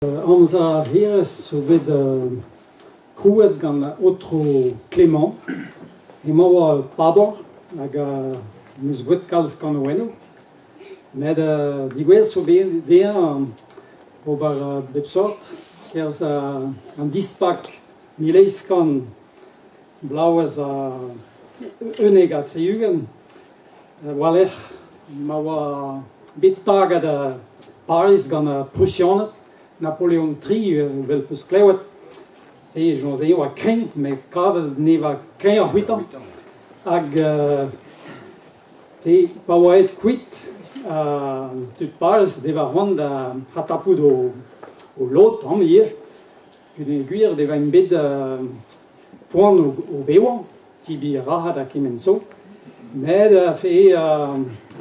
Amzer Heeres so bet krouet gant Otro Clément. Ema oa pabor hag neus gouet kalz gant o eno. Met digwez so bet dean ober bep sort kerzh an dispak mileiz gant blauez uneg a triugen. Walech ma oa bet tagad Paris gant Prussianet. Napoleon III vel peus klevet. Et j'en ai eu à craindre, mais quand ne va craindre 8 ans. Hag te pa oa et kuit tut pals deva rwand hatapout o lot am hier. Pune gwir deva un bed poan o bewa, tibi rahat a kemenso. Med fe a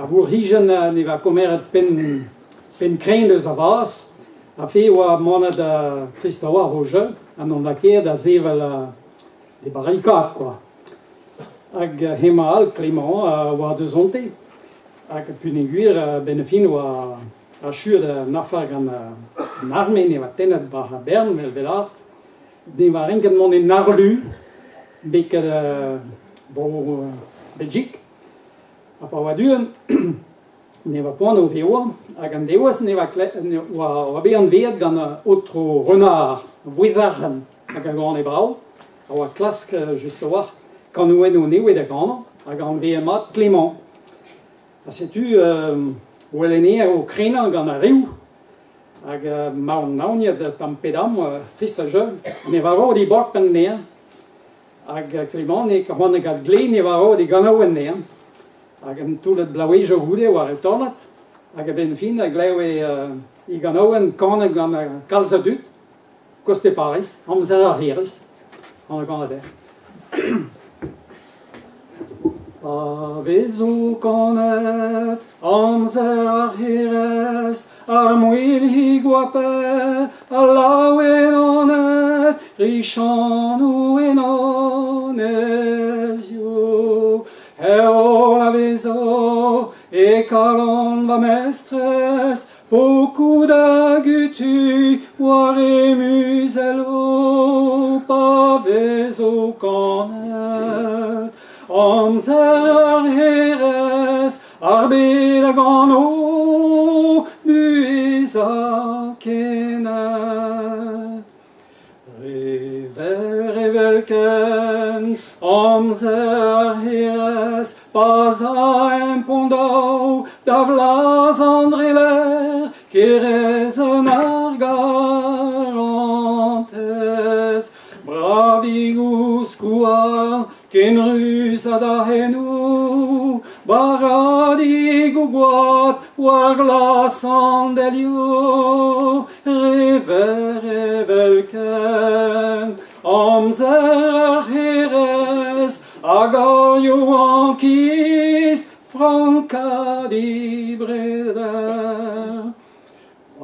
vour hijen ne va komeret pen craindre eus a vaz. A fe oa monet Christawa Roger, an on laket da zevel de barricades, quoi. Hag hema al Clément oa deus onte. Hag puneguir benefin oa a chur nafar gant an arme ne va tenet bar a Bern, vel velar. Ne va renket mon en arlu, beket Belgique. A pa oa duan, ne va poan o veoa, hag an deoaz ne va oa be an veet gant Otro Renard, Vouezarren, hag a gant e brao, a oa klask just a war, kan oen o neouet a gant, hag an ve mat Clément. A setu o elene o krenan gant a reou, hag ma an naoniet tampedam, trist a jeun, ne va ro di bort pen nean, hag Clément ne c'hoant gat gle ne va ro di gant oen nean. Hag an toulet blaouez o goude war e tornat, hag a ben fin a gleo i gant oen kanet gant kalz a dut, koste Paris, Amzer Heeres, an a gant a der. A vezo kanet, Amzer Heeres, ar mouil hi gwape, a laouen anet, richan ou enanez yo. Eo la vezo, e kalon va mestres, beaucoup da gutu, war e muzelo, pa vezo kanet. Amzer Heeres, ar bet a gant o, buez a kenet. Revelken, Amzer Heeres, pas a impondau, da blaz andreler, kerez an ar garantes. Bravigus kouar, ken rus a da henou, baradig o goat, war glas an delio. Revelken, Amzer Heeres, hag ar yo an kiz, franka di breder. A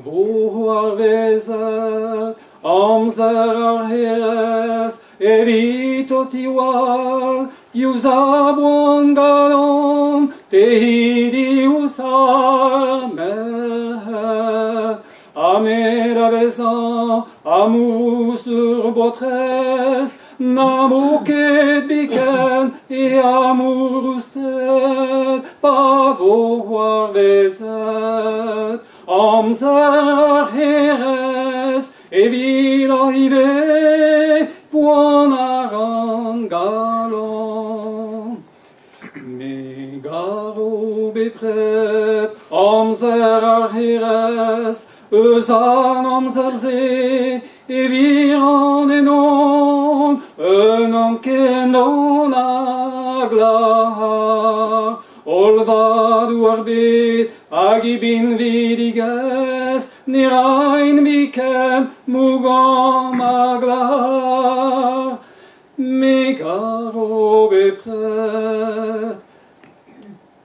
vo ar vezet, Amzer Heeres, evit o tiwal, diouz a boan galon, te hidi ouz ar mer. Amer a vezan, amous ur botrez, n'amo ket biken, e amour oustet, pa vo ar vezet. Amzer Heeres, evit a hive, poan ar an galon. Me garo bepret, Amzer Heeres, eus an amzer ze, evit an enon, un an kenon a glar. Olvad war bet, hag I bin vidigez, ne rain biken, mougam a glar. Me garo bepret,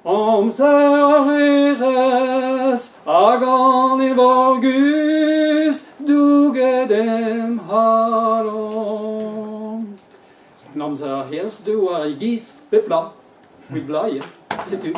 Amzer Heeres, hag an evorgus, dougedem halon. Amzer Heeres, du war I giz, pepla, oui blai, c'est tout.